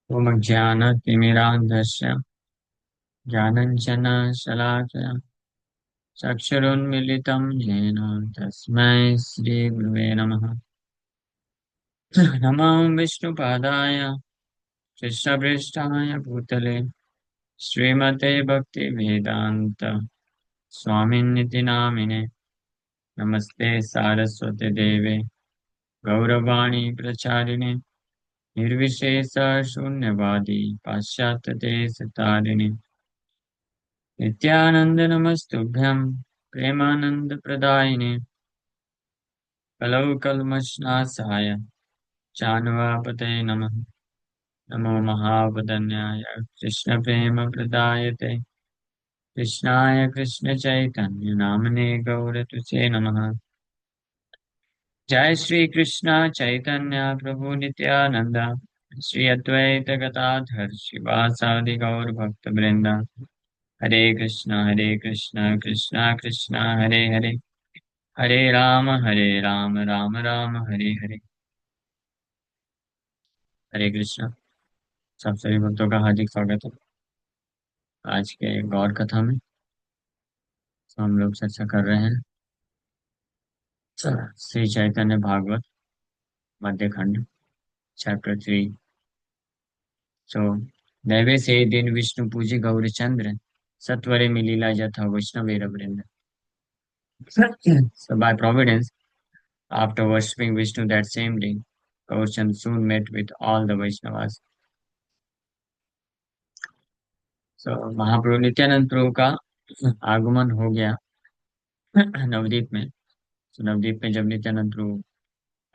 ओमज्ञानतिमिरान्धस्य ज्ञानञ्जनशलाकया चक्षुरुन्मीलितं येन तस्मै श्रीगुरुवे नमः। नमो विष्णुपादाय कृष्णपृष्ठाय भूतले श्रीमते भक्तिवेदान्त स्वामिन्निति नामिने। नमस्ते सारस्वते देवे गौरवाणी प्रचारिणे निर्विशेष शून्यवादी पाश्चात्यदेशतारिणे नित्यानंद नमस्तुभ्यं प्रेमानंद प्रदायिने कलौ कल्मषनाशाय चानुवापते नमः। नमो महावदन्याय कृष्ण प्रेम प्रदायते कृष्णाय कृष्ण चैतन्य नामने गौरतुसे नमः। जय श्री कृष्ण चैतन्य प्रभु नित्यानंद श्री अद्वैत गदाधर शिवासादि गौर भक्त वृंदा। हरे कृष्ण कृष्ण कृष्ण हरे हरे हरे राम राम राम हरे हरे। हरे कृष्ण। सब सभी भक्तों का हार्दिक स्वागत है आज के गौर कथा में। तो हम लोग चर्चा कर रहे हैं श्री चैतन्य भागवत मध्य खंड चैप्टर 3। सो दैवे से दिन विष्णु पूजी गौरी चंद्र सत्वरे मिलीला यथा वैष्णवेर वृंद। So by providence, after worshipping Vishnu that same day, Gaurchand soon met with all the Vaishnavas. So महाप्रभु नित्यानंद प्रभु का आगमन हो गया नवदीप में। तो नवदीप में जब नित्यानंद प्रभु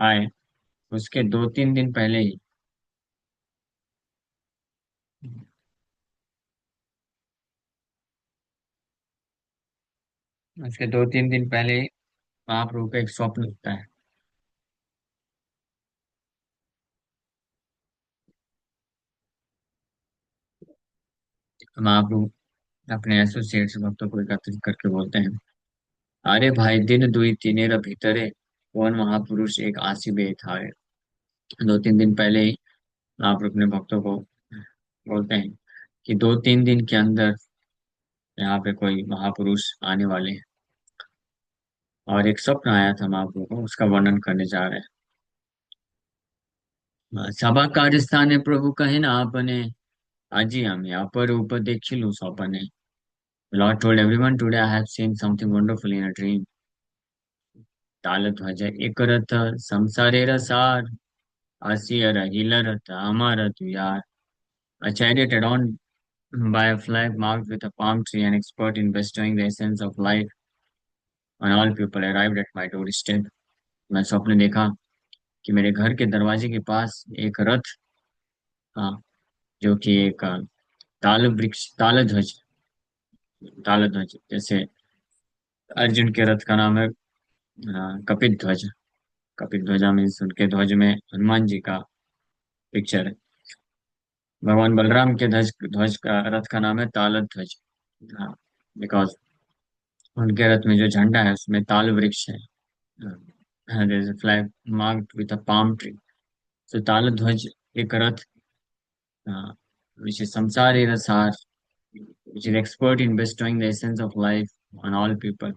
आए उसके 2-3 दिन पहले ही उसके 2-3 दिन पहले ही महाप्रभु का एक स्वप्न होता है। महाप्रभु अपने एसोसिएट्स भक्तों को एकत्रित करके बोलते हैं, अरे भाई दिन दुई तिनेर भीतरे कौन महापुरुष एक आसी था। 2-3 दिन पहले ही महाप्रभु अपने भक्तों को बोलते हैं कि 2-3 दिन के अंदर यहाँ पे कोई महापुरुष आने वाले हैं। और एक स्वप्न आया था महाप्रभु को, उसका वर्णन करने जा रहे हैं। सभा कार्यस्थाने प्रभु कहे ना आपने आजी हम यहाँ पर ऊपर देखिलु सपने। Lord told everyone, today I have seen something wonderful in a dream. तालध्वज एक रथ संसारे रसार आसियर हिलरथ अमर तुयार। A chariot adorned by a flag marked with a palm tree and expert in bestowing the essence of life on all people arrived at my doorstep. मैं स्वप्न देखा कि मेरे घर के दरवाजे के पास एक रथ था जो कि एक ताल वृक्ष ताल ध्वज जैसे अर्जुन के रथ का नाम है कपित ध्वज। कपित ध्वजा मीन्स उनके ध्वज में हनुमान जी का पिक्चर है। भगवान बलराम के ध्वज ध्वज का रथ का नाम है ताल ध्वज। बिकॉज उनके रथ में जो झंडा है उसमें ताल वृक्ष है। There is a flag marked with a palm tree. So ताल ध्वज एक रथ which is samsari rasar, which is expert in bestowing the essence of life on all people,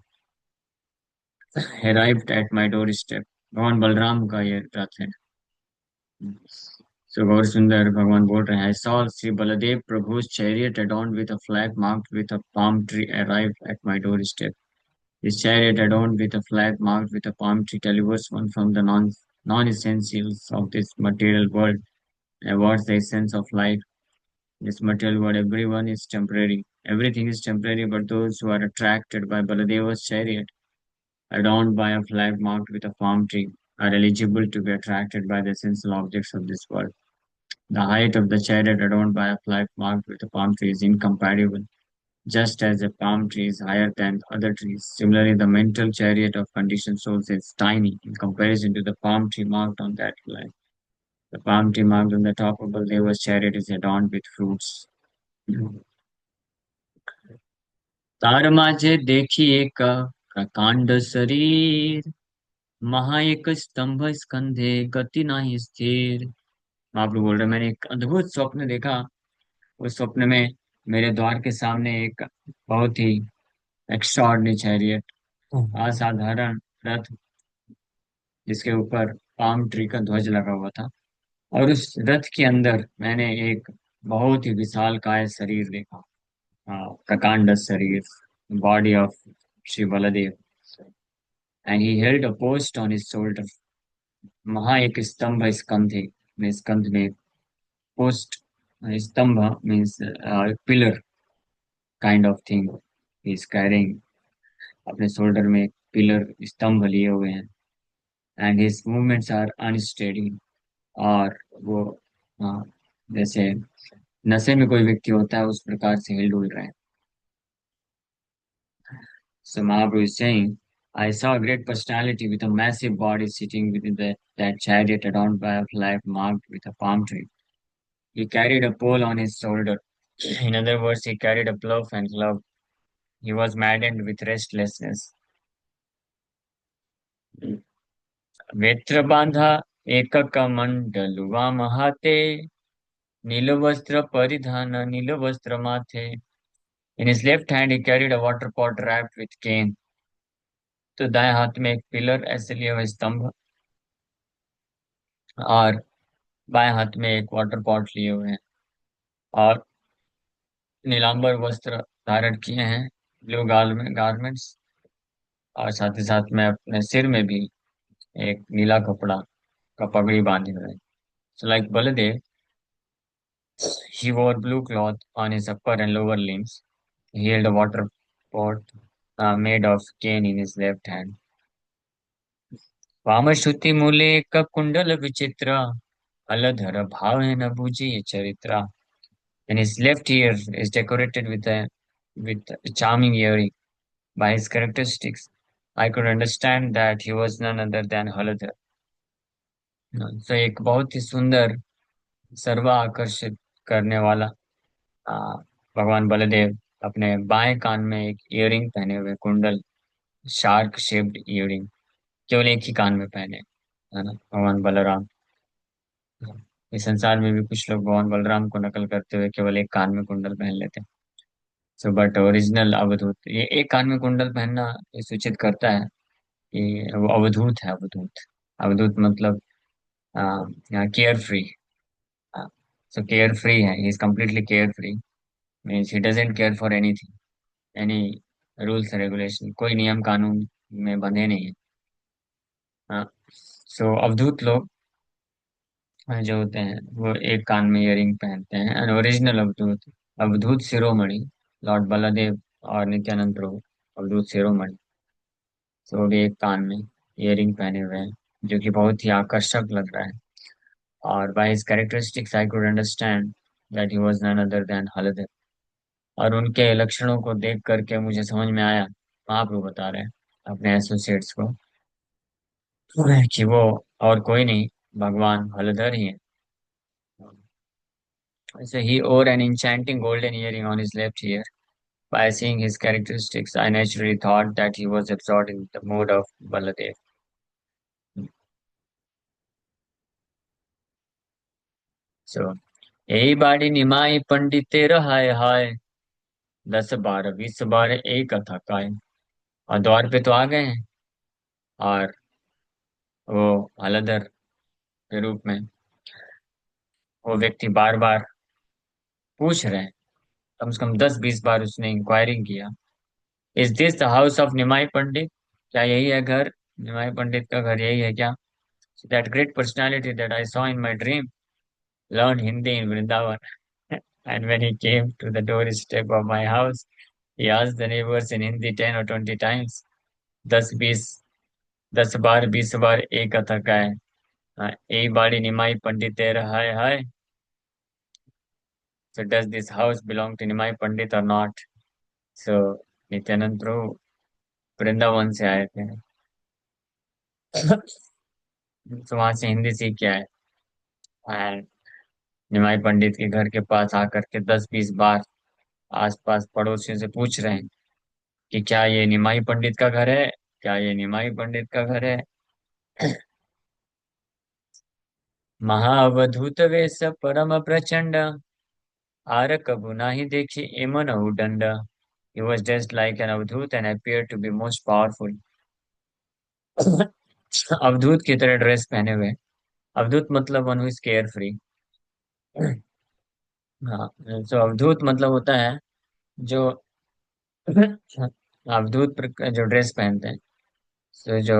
arrived at my doorstep. भगवान बलराम का ये रथ है। So गौर सुंदर भगवान बोल रहे हैं, I saw Sri Baladev Prabhu's chariot adorned with a flag marked with a palm tree arrived at my doorstep. His chariot adorned with a flag marked with a palm tree delivers one from the non-essentials of this material world and awards the essence of life. This material world, everyone is temporary. Everything is temporary, but those who are attracted by Baladeva's chariot, adorned by a flag marked with a palm tree, are eligible to be attracted by the essential objects of this world. The height of the chariot adorned by a flag marked with a palm tree is incompatible, just as a palm tree is higher than other trees. Similarly, the mental chariot of conditioned souls is tiny in comparison to the palm tree marked on that flag. The palm tree marked on the top of Baldeva's chariot is adorned with fruits. तार माझे देखी एक प्रकांड शरीर महा एक स्तंभ स्कंधे गती नाही स्थिर महाप्रभु बोल रहे, मैंने एक अद्भुत स्वप्न देखा। उस स्वप्न में मेरे द्वार के सामने एक बहुत ही एक्स्ट्राऑर्डिनरी चैरियट, असाधारण रथ, जिसके ऊपर पाम ट्री का ध्वज लगा हुआ था। और उस रथ के अंदर मैंने एक बहुत ही विशाल काय शरीर देखा, प्रकांड शरीर, body of Shri Baldev. And he held a post on his shoulder. वहां एक स्तंभ, स्कंध में पोस्ट, स्तंभ means pillar kind of thing is carrying. अपने शोल्डर में पिलर स्तंभ लिए हुए हैं। And his movements are unsteady. और वो, हाँ, जैसे नशे में कोई व्यक्ति होता है उस प्रकार से हिल डुल रहे हैं। So Mahaprabhu is saying, I saw a great personality with a massive body sitting within that chariot adorned by a flag marked with a palm tree. He carried a pole on his shoulder. In other words, he carried a plough and club. He was maddened with restlessness. वेत्र बांधा एकक मंडलुआ महाते, नीलवस्त्र परिधान नीलवस्त्र माथे. In his left hand he carried a water pot wrapped with cane. तो दाएं हाथ में एक pillar ऐसे लिया हुआ स्तंभ, और बाएं हाथ में एक वाटर पॉट लिए हुए हैं, और नीलांबर वस्त्र धारण किए हैं, ब्लू गारमेंट्स। और साथ ही साथ में अपने सिर में भी एक नीला कपड़ा का पगड़ी बांधे हुए हैं। So like Baladev, he wore blue cloth on his upper and lower limbs. He held a water pot made of cane in his left hand. वामश्रुति मूले एक कुंडल विचित्र, अलधर भाव है न बूझी चरित्र. And his left ear is decorated with a charming earring. By his characteristics, I could understand that he was none other than Haladhar. तो एक बहुत ही सुंदर, सर्वा आकर्षित करने वाला आ, भगवान बलदेव अपने बाएं कान में एक इयरिंग पहने हुए, कुंडल, शार्क शेप्ड इयरिंग, केवल एक ही कान में पहने, है ना, भगवान बलराम। इस संसार में भी कुछ लोग भगवान बलराम को नकल करते हुए केवल एक कान में कुंडल पहन लेते हैं। सो बट ओरिजिनल अवधूत, ये एक कान में कुंडल पहनना ये सूचित करता है कि वो अवधूत है। अवधूत, अवधूत मतलब care free. So care free है, he is completely care free, means he doesn't care for anything, any rules regulation, कोई नियम कानून में बंधे नहीं है। सो अवधूत लोग जो होते हैं वो एक कान में इयरिंग पहनते हैं। एंड ओरिजिनल अवधूत, अवधूत शिरोमणि, लॉर्ड बलादेव और नित्यानंद प्रभु अवधूत शिरोमणि, तो वो भी एक कान में इयरिंग पहने हुए हैं, जो कि बहुत ही आकर्षक लग रहा है। और by his characteristics I could understand that he was none other than Haladhar. और उनके लक्षणों को देख करके मुझे समझ में आया, महाप्रभु बता रहे हैं अपने एसोसिएट्स को, कि वो और कोई नहीं, भगवान हलधर ही है। So he wore an enchanting golden earring on his left ear. By seeing his characteristics, I naturally thought that he was absorbed in the mood of Baladev. So, यही बाड़ी निमाई पंडिते हाय हाय, 10 बार 20 बार एक कथा काय. और द्वार पे तो आ गए हैं, और वो हलधर के रूप में वो व्यक्ति बार बार पूछ रहे हैं, कम से कम 10-20 बार उसने इंक्वायरिंग किया, is this the house of Nimai Pandit, क्या यही है घर, निमाई पंडित का घर यही है क्या? That great personality that I saw in my dream learned Hindi in Vrindavan. And when he came to the doorstep of my house, he asked the neighbors in Hindi 10 or 20 times. 10-20, 10 बार 20 बार एक कथा का है. एक बाड़ी निमाई पंडित तेरा हाय हाय. So does this house belong to Nimai Pandit or not? So Nityanand प्रभु वृंदावन से आए थे, तो वहां से हिंदी सीख के आए, एंड निमाई पंडित के घर के पास आकर के 10-20 बार आसपास पड़ोसियों से पूछ रहे हैं कि क्या ये निमाई पंडित का घर है, क्या ये निमाई पंडित का घर है. महावधूत वेश परम प्रचंड, आर कबू नाही देखी एमन उदंड. He was dressed like an Avadhuta and appeared to be most powerful. अवधूत की तरह ड्रेस पहने हुए. अवधूत मतलब one who is care free. हाँ. तो अवधूत मतलब होता है जो अवधूत जो ड्रेस पहनते हैं. तो जो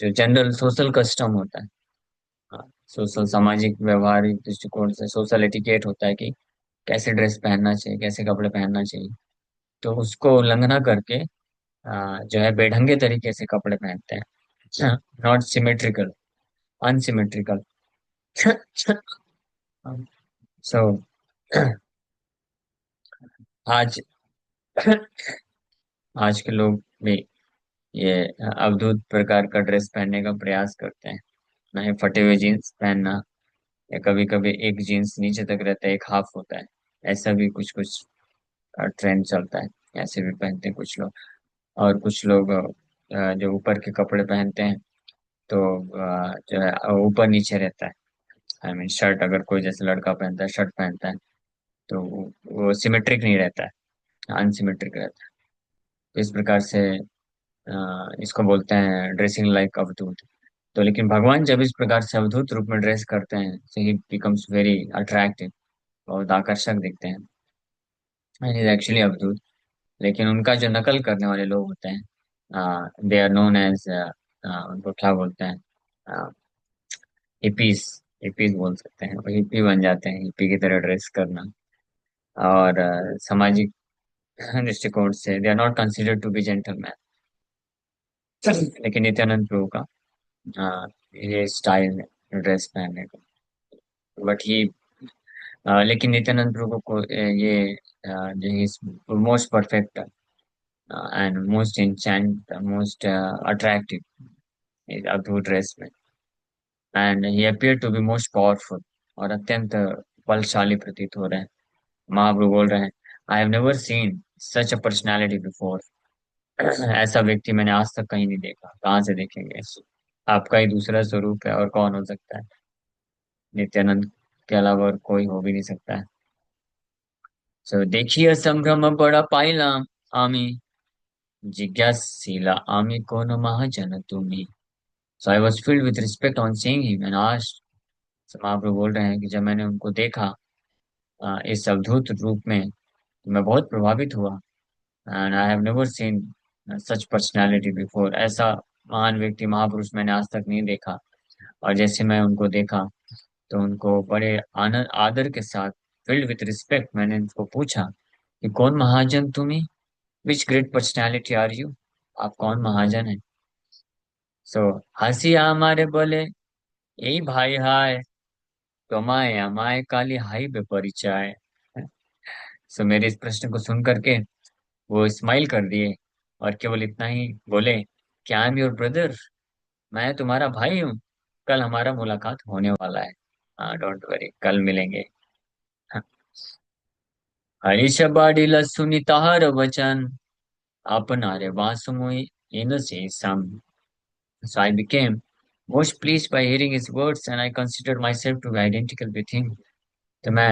जो जनरल सोशल कस्टम होता है. हाँ. सोशल सामाजिक व्यवहारिक दृष्टिकोण से सोशल एटिकेट होता है कि कैसे ड्रेस पहनना चाहिए, कैसे कपड़े पहनना चाहिए. तो उसको उल्लंघना करके जो है बेढंगे तरीके से कपड़े पहनते हैं. Not symmetrical, unsymmetrical. सो आज आज के लोग भी ये अवधूत प्रकार का ड्रेस पहनने का प्रयास करते हैं. ना ही फटे हुए जीन्स पहनना, या कभी कभी एक जीन्स नीचे तक रहता है, एक हाफ होता है. ऐसा भी कुछ कुछ ट्रेंड चलता है. ऐसे भी पहनते हैं कुछ लोग. और कुछ लोग जो ऊपर के कपड़े पहनते हैं तो जो है ऊपर नीचे रहता है. आई मीन शर्ट, अगर कोई जैसे लड़का पहनता है शर्ट पहनता है तो वो सिमेट्रिक नहीं रहता है, अनसिमेट्रिक रहता है. तो इस प्रकार से इसको बोलते हैं ड्रेसिंग लाइक अवधूत. तो लेकिन भगवान जब इस प्रकार से अवधूत रूप में ड्रेस करते हैं तो ही बिकम्स वेरी अट्रैक्टिव, बहुत आकर्षक दिखते हैं. एंड इज एक्चुअली अवधूत. लेकिन उनका जो नकल करने वाले लोग होते हैं, दे आर नोन एज, उनको क्या बोलते हैं, हिपीज. हिपीज बोल सकते हैं. वो हिप्पी बन जाते हैं, हिप्पी की तरह ड्रेस करना. और सामाजिक दृष्टिकोण से they are not considered to be gentleman. लेकिन नित्यानंद प्रभु का ये स्टाइल है ड्रेस पहनने का. बट ही लेकिन नित्यानंद प्रभु को ये जो most perfect and most enchant most attractive अद्भुत ड्रेस में. And he appear to be most powerful, और अत्यंत बलशाली प्रतीत हो रहे हैं. महाप्रभु बोल रहे हैं, I have never seen such a personality before. ऐसा व्यक्ति मैंने आज तक कहीं नहीं देखा. कहाँ से देखेंगे. आपका ही दूसरा स्वरूप है, और कौन हो सकता है. नित्यानंद के अलावा और कोई हो भी नहीं सकता है. सो देखिए संभ्रम बड़ा पाइला आमी, जिज्ञासिला आमी कौन महाजन तुम्ही. So I was filled with respect on seeing him and asked. Mahaprabhu बोल रहे हैं कि जब मैंने उनको देखा इस अवधूत रूप में, तो मैं बहुत प्रभावित हुआ. And I have never seen such personality before. ऐसा महान व्यक्ति महापुरुष मैंने आज तक नहीं देखा. और जैसे मैं उनको देखा तो उनको बड़े आनंद आदर के साथ, फिल्ड विथ रिस्पेक्ट, मैंने उनको पूछा कि कौन महाजन तुम्ही, विच ग्रेट पर्सनालिटी आर यू. आप कौन महाजन है. सो हंसी हमारे बोले, यही भाई हाय, कमाए अमाए काली हाई बे परिचय. सो मेरे इस प्रश्न को सुन करके वो स्माइल कर दिए, और केवल इतना ही बोले कि आई एम योर ब्रदर, मैं तुम्हारा भाई हूँ. कल हमारा मुलाकात होने वाला है. हाँ, डोंट वरी, कल मिलेंगे. हरीश बाडीला सुनी ताहर वचन, आपनारे वासुमुई इन से सम. So I became most pleased by hearing his words and I considered myself to be identical with him. तो मैं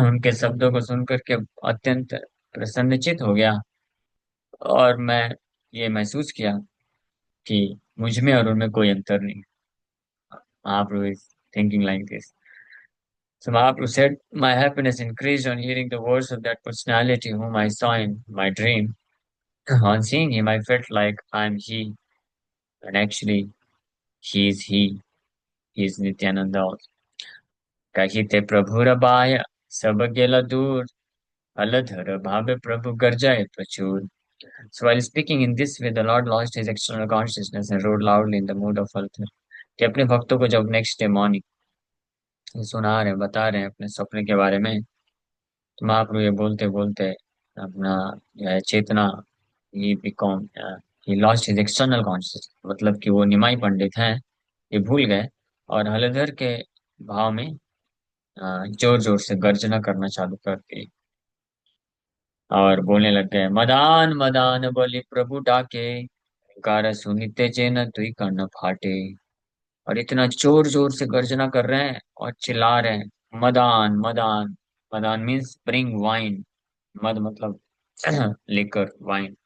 उनके शब्दों को सुनकर के अत्यंत प्रसन्नचित हो गया, और मैं ये महसूस किया कि मुझ में और उनमें कोई अंतर नहीं. Mahaprabhu is thinking like this. So Mahaprabhu said, my happiness increased on hearing the words of that personality whom I saw in my dream. On seeing him, I felt like I am he, and actually, he is he. He is Nityananda also. कहिते प्रभुर bye सब गेल दूर, अलधर भावे प्रभु गर्जाए प्रचुर. So while speaking in this way, the Lord lost his external consciousness and rode loudly in the mood of Althar. कि अपने भक्तों को जब next day morning सुना रहे हैं, बता रहे हैं अपने सपने के बारे में, तो महाप्रभु ये बोलते बोलते अपना चेतना, he become he lost his external consciousness, मतलब कि वो निमाई पंडित हैं, ये भूल गए, और हलधर के भाव में जोर जोर से गर्जना करना चालू कर दी, और बोलने लग गए, मदान मदान बोली प्रभु डाके, कार सुनिते चेन तुई कर्ण फाटे. और इतना जोर जोर से गर्जना कर रहे हैं और चिल्ला रहे हैं, Madan Madan. Madan means bring wine. मद मतलब लेकर, वाइन।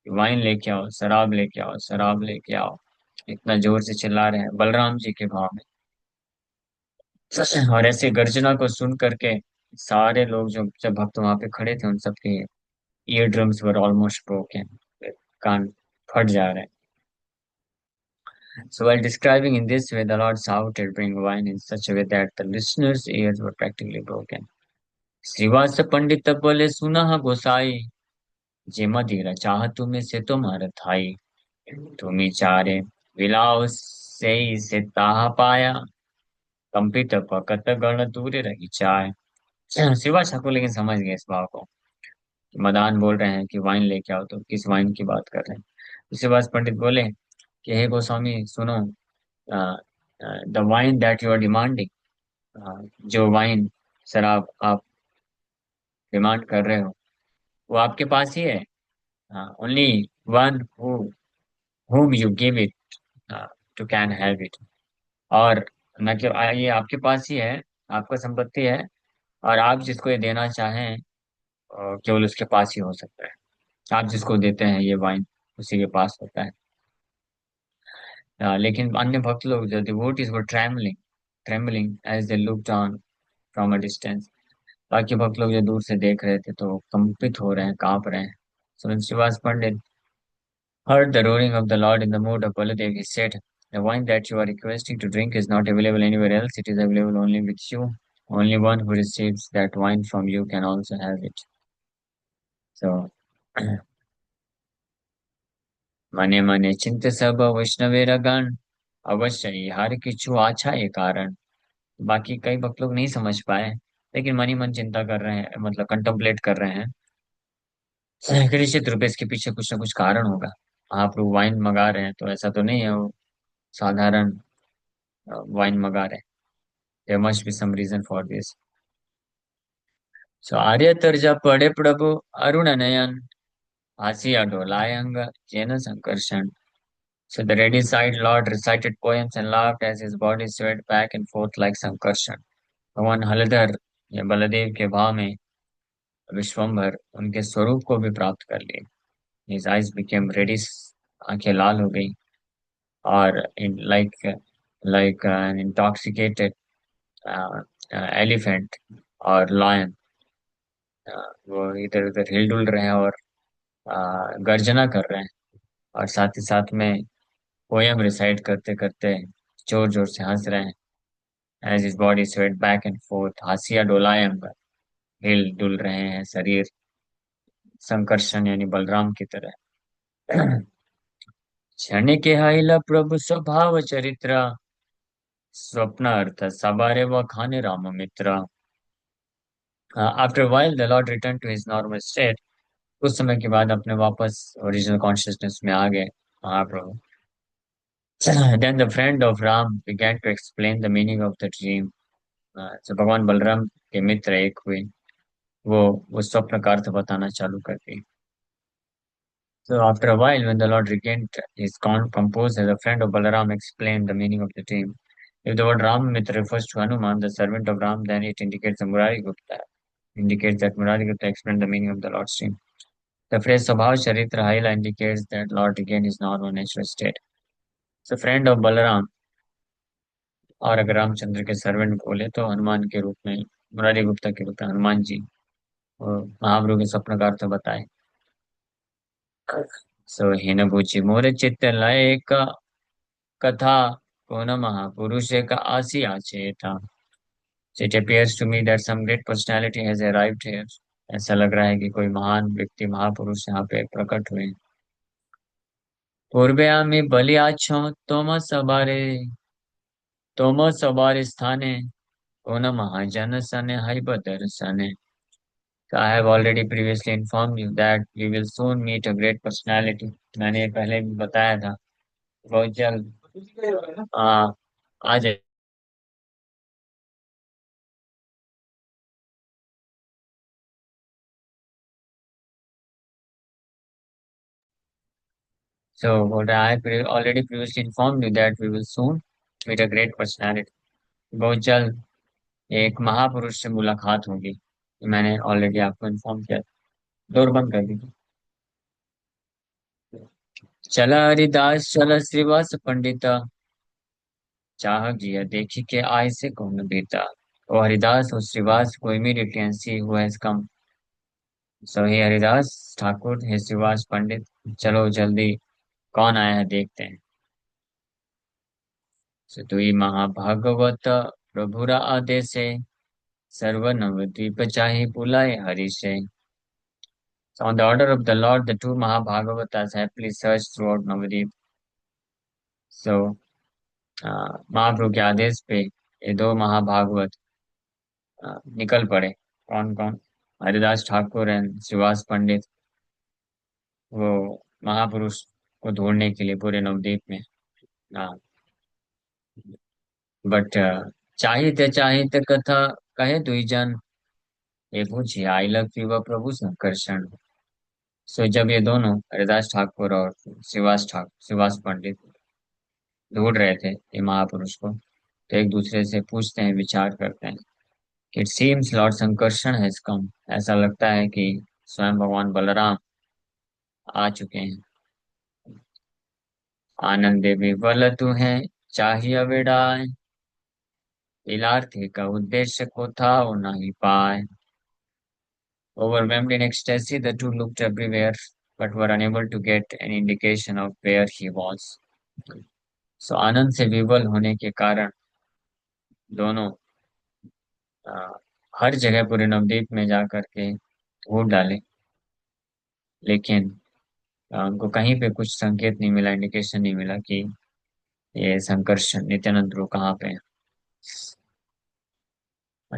वाइन लेके आओ, शराब लेके आओ, शराब लेके आओ। इतना जोर से चिल्ला रहे हैं बलराम जी के भाव में। और ऐसे गर्जना को सुन करके सारे लोग जो जब भक्त वहां पे खड़े थे, उन सबके ear drums were almost broken. कान फट जा रहे हैं। So while describing in this way, the Lord shouted, "Bring wine," in such a way that the listeners' ears were practically broken. Shrivas पंडित तब बोले, सुना है गोसाई, जे मदिरा चाह तुम्हें से तुम्हारा थाई। तुम्ही चारे विलाओ से ताहा पाया, कंपित पकत गण दूर रही चाय। श्रीवास ठाकुर लेकिन समझ गए इस भाव को। मदान बोल रहे हैं कि वाइन लेके आओ, तो किस वाइन की बात कर रहे हैं। श्रीवास पंडित बोले कि हे गोस्वामी सुनो, the wine that you are demanding, जो वाइन, शराब आप डिमांड कर रहे हो, वो आपके पास ही है। Only one whom you give it to can have it। और न कि ये आपके पास ही है, आपका संपत्ति है, और आप जिसको ये देना चाहें केवल उसके पास ही हो सकता है। आप जिसको देते हैं ये वाइन, उसी के पास होता है। लेकिन अन्य भक्त लोग, जो devotees, were trembling trembling as they looked on from a distance. बाकी भक्त लोग जो दूर से देख रहे थे तो कंपित हो रहे हैं, कांप रहे हैं। So when Srivas Pandit heard the roaring of the Lord in the mood of Baladev, he said, "The wine that you are requesting to drink is not available anywhere else. It is available only with you. Only one who receives that wine from you can also have it." So, मने मने चिंत सब वैष्णवेर गण, अवश्य ही हर किछु आछा ये कारण। बाकी कई भक्त लोग नहीं समझ पाए, लेकिन मन ही मन चिंता कर रहे हैं, मतलब कंtemplate कर रहे हैं कि निश्चित रूप से इसके पीछे कुछ ना कुछ कारण होगा। आप लोग वाइन मंगा रहे हैं तो ऐसा तो नहीं है वो साधारण वाइन मंगा रहे हैं। There must be some reason for this. So आर्य तर्जा पड़े प्रभु अरुण नयन, हासिया डोलाय अंग Jain Sankarshan. So the ready-side Lord recited poems and laughed as his body swayed back and forth like Sankarshan. भगवान हलधर या बलदेव के भाव में विश्वम्भर उनके स्वरूप को भी प्राप्त कर लिए। His eyes became ready, आंखें लाल हो गई, और in like an intoxicated elephant और लायन, वो इधर उधर हिलडुल रहे हैं और गर्जना कर रहे हैं, और साथ ही साथ में पोयम रिसाइट करते करते जोर जोर से हंस रहे हैं। As his body sweat back and forth, हासिया डोलायम, हिल डुल रहे हैं शरीर संकर्षण यानी बलराम की तरह। क्षणिक हाइला प्रभु स्वभाव चरित्र, स्वप्न अर्थ सबारे व खाने राम मित्र। After while the lord return to his normal state. कुछ समय के बाद अपने वापस ओरिजिनल कॉन्शियसनेस में आ गए महाप्रभु। Then the friend of Ram began to explain the meaning of the dream। जब भगवान बलराम के मित्र एक हुए, वो उस स्वप्न का अर्थ बताना चालू कर दिए। So after a while, when the Lord regained his composure, the friend of Balaram explained the meaning of the dream. If the word Ram Mitra refers to Hanuman, the servant of Ram, then it indicates the Murari Gupta. Indicates that Murari Gupta explained the meaning of the Lord's dream. The phrase Sabhav Charitra Haila indicates that Lord regained his normal natural state. So friend of Balaram, और अगर रामचंद्र के servant बोले तो हनुमान के रूप में, मुरारी गुप्ता के रूप में हनुमान जी, और महाप्रभु के स्वप्न का अर्थ बताए। सो हिन बुझि मोर चित्त लय का कथा, कौन महापुरुष का आसिया चेता। So it appears to me that some great personality has arrived here। ऐसा लग रहा है कि कोई महान व्यक्ति, महापुरुष यहाँ पे प्रकट हुए। पूर्वे आमी बलि आछो तोम सबारे स्थाने, कौन महाजन सने हई बदर सने। So I have already previously informed you that we will soon meet a great personality। मैंने ये पहले भी बताया था, बहुत जल्द आ जाए। So what I already previously informed you that we will soon with a great personality. बहुत जल्द एक महापुरुष से मुलाकात होगी। मैंने ऑलरेडी आपको इन्फॉर्म किया। डोर बंद कर दीजिए। चला हरिदास चला श्रीवास पंडिता, चाह जिया देखी के आय से कौन बीता। वो हरिदास और श्रीवास को immediately and see who has come. So he Haridas Thakur है श्रीवास पंडित। चलो जल्दी कौन आया है देखते हैं। सतुई महाभागवत प्रभुरा आदेशे, सर्व नवद्वीप चाहे pulao हरिषे। So on the order of the Lord, the two Mahabhagavatas happily searched throughout Navadip. So महाप्रभु के आदेश पे ये दो महाभागवत निकल पड़े। कौन कौन? हरिदास ठाकुर एंड श्रीवास पंडित। वो महापुरुष को ढूंढने के लिए पूरे नवद्वीप में। हाँ, बट चाहिते कथा कहे दुई जन, ये पूछिए आई लव यू प्रभु संकर्षण। सो जब ये दोनों हरिदास ठाकुर और श्रीवास पंडित ढूंढ रहे थे ये महापुरुष को, तो एक दूसरे से पूछते हैं, विचार करते हैं। It seems lord Sankarshan has come. ऐसा लगता है कि स्वयं भगवान बलराम आ चुके हैं। आनंदे विवल तू है चाहिए विडाय, इलार्थी का उद्देश्य को था वो नहीं पाए। Overwhelmed in ecstasy, the two looked everywhere, but were unable to get any indication of where he was. So आनंद से विवल होने के कारण दोनों अ, हर जगह पूरे नवद्वीप में जा करके ढूंढ डाले, लेकिन उनको कहीं पे कुछ संकेत नहीं मिला, इंडिकेशन नहीं मिला कि ये संकर्षण नित्यानंद प्रभु कहाँ पे है।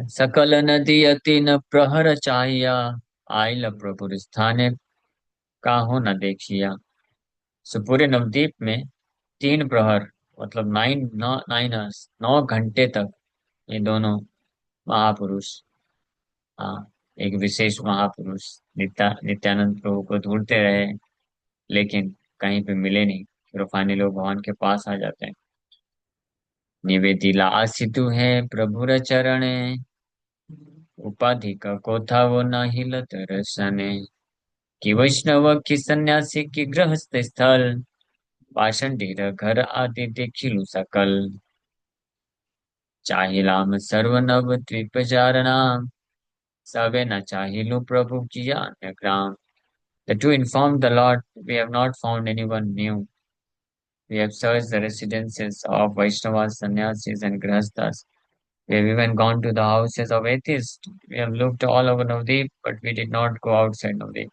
सकल नदी अति न प्रहर चाहिया, आइल प्रभु स्थाने काहो न देखिया। सो पूरे नवद्वीप में 3 प्रहर, मतलब 9 घंटे तक ये दोनों महापुरुष, हाँ, एक विशेष महापुरुष नित्यानंद प्रभु को ढूंढते रहे, लेकिन कहीं पे मिले नहीं। फिर फाइनली वो भगवान के पास आ जाते हैं। निवेदिला आसितु है प्रभुर चरणे, उपाधि का को था वो ना हिलत रसने। कि वैष्णव की सन्यासी की गृहस्थ स्थल, पाषाण ढीर घर आदि देखिलु सकल। चाहिलाम सर्वनव द्वीप चारणा, सवे न चाहिलु प्रभु किया अन्य ग्राम। The two informed the Lord, we have not found anyone new. We have searched the residences of Vaishnavas, sannyasis, and grihasthas. We have even gone to the houses of atheists. We have looked all over Navdeep, but we did not go outside Navdeep.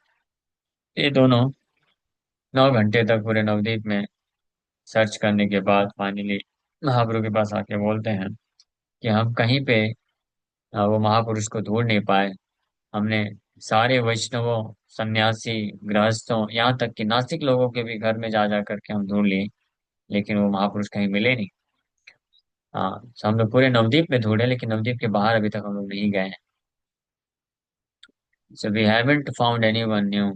ये दोनों 9 घंटे तक पूरे नवद्वीप में search करने के बाद finally महाप्रभु के पास आके बोलते हैं कि हम कहीं पे वो महापुरुष को ढूंढ नहीं पाए। हमने सारे वैष्णवों, सन्यासी, गृहस्थों, यहाँ तक कि नास्तिक लोगों के भी घर में जा जा करके हम ढूंढ लिए, लेकिन वो महापुरुष कहीं मिले नहीं। हाँ, तो हम लोग पूरे नवद्वीप में ढूंढे, लेकिन नवद्वीप के बाहर अभी तक हम लोग नहीं गए हैं। So we haven't found anyone new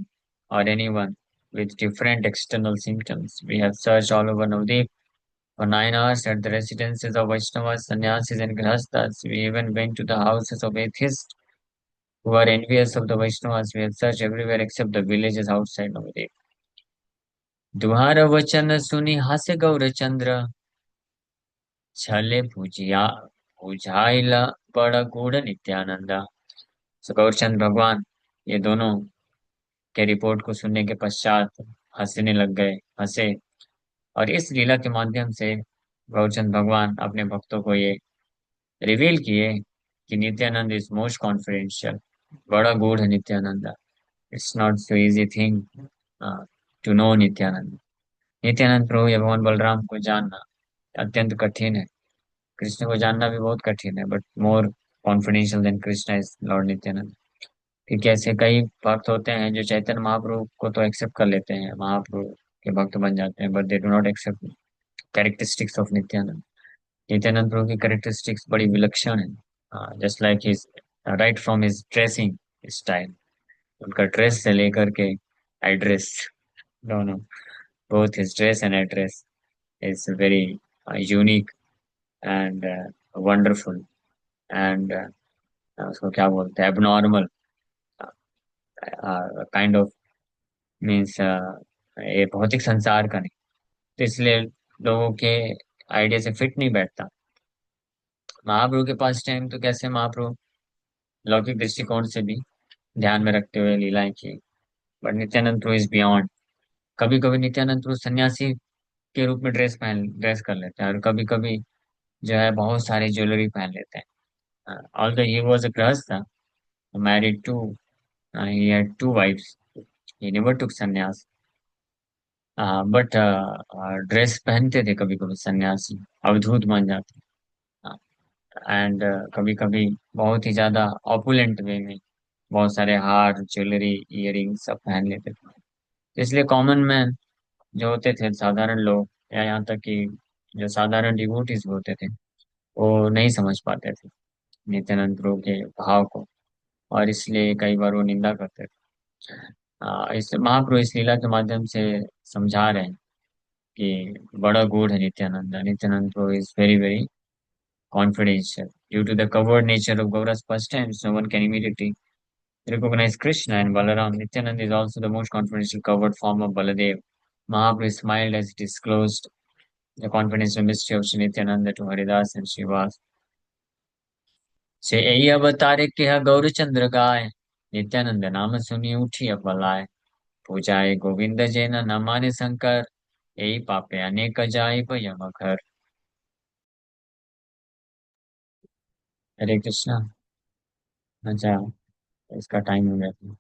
or anyone with different external symptoms. We have searched all over Navdeep for 9 hours at the residences of Vaishnavas, sannyasis, and grihasthas. We even went to the houses of atheists who are envious of the Vaishnavas. We have searched everywhere except the villages outside Navdeep. दुहार वचन सुनी हास्य गौर चंद्र, छले पूजिया बुझाइला बड़ा गूढ़ Nityananda. So Gourchand भगवान ये दोनों के रिपोर्ट को सुनने के पश्चात हंसने लग गए, हंसे। और इस लीला के माध्यम से गौरचंद भगवान अपने भक्तों को ये रिवील किए कि नित्यानंद इज मोस्ट कॉन्फिडेंशियल, बड़ा गूढ़ है Nityananda. It's not so easy thing to know Nityananda. Nityananda प्रभु या भगवान बलराम को जानना अत्यंत कठिन है। कृष्ण को जानना भी बहुत कठिन है, but more confidential than Krishna is lord Nityanand. क्योंकि ऐसे कई भक्त होते हैं जो चैतन्य महाप्रभु को तो एक्सेप्ट कर लेते हैं, महाप्रभु के भक्त बन जाते हैं, but they do not accept characteristics of Nityananda. Nityananda प्रभु की कैरेक्टरिस्टिक्स बड़ी विलक्षण है, just like his right from his dressing style, उनका ड्रेस से लेकर के एड्रेस, दोनों, both his dress and address is very unique and wonderful and उसको क्या बोलते हैं, एबनॉर्मल काइंड ऑफ, मीन्स ये भौतिक संसार का नहीं, तो इसलिए लोगों के आइडिया से फिट नहीं बैठता। महाप्रभु के पास टाइम तो कैसे महाप्रभु लौकिक दृष्टिकोण से भी ध्यान में रखते हुए लीलाएं की, बट नित्यानंद प्रभु इज बियॉन्ड। कभी कभी नित्यानंद प्रभु सन्यासी के रूप में ड्रेस कर लेते हैं, और कभी कभी जो है बहुत सारी ज्वेलरी पहन लेते हैं। ऑल्दो ही वाज अ गृहस्थ, married to, he had two wives, he never took संन्यास, बट ड्रेस पहनते थे कभी कभी सन्यासी, अवधूत मान जाते। एंड कभी कभी बहुत ही ज्यादा ऑपुलेंट वे में बहुत सारे हार, ज्वेलरी, इयररिंग सब पहन लेते थे। इसलिए कॉमन मैन जो होते थे, साधारण लोग, या यहाँ तक कि जो साधारण डिवोटीज होते थे, वो नहीं समझ पाते थे नित्यानंद प्रभु के भाव को, और इसलिए कई बार वो निंदा करते थे। इस महाप्रभु इस लीला के माध्यम से समझा रहे हैं कि बड़ा गूढ़ है नित्यानंद। नित्यानंद प्रभु is very very confidential. Due to the covered nature of Gaura's pastimes, no one can immediately recognize Krishna and Balaram. Nityanand is also the most confidential covered form of Baladev. Mahaprabhu smiled as he disclosed the confidential mystery of Sri Nityananda to Haridas and Srivas. से यही अवतारे के गौर चंद्र गाय, नित्यानंद नाम सुनी उठी apply, पूजाए Govind Jain न माने शंकर, यही पापे अनेक जाय यम घर। हरे कृष्णा। अच्छा, इसका टाइम हो गया था।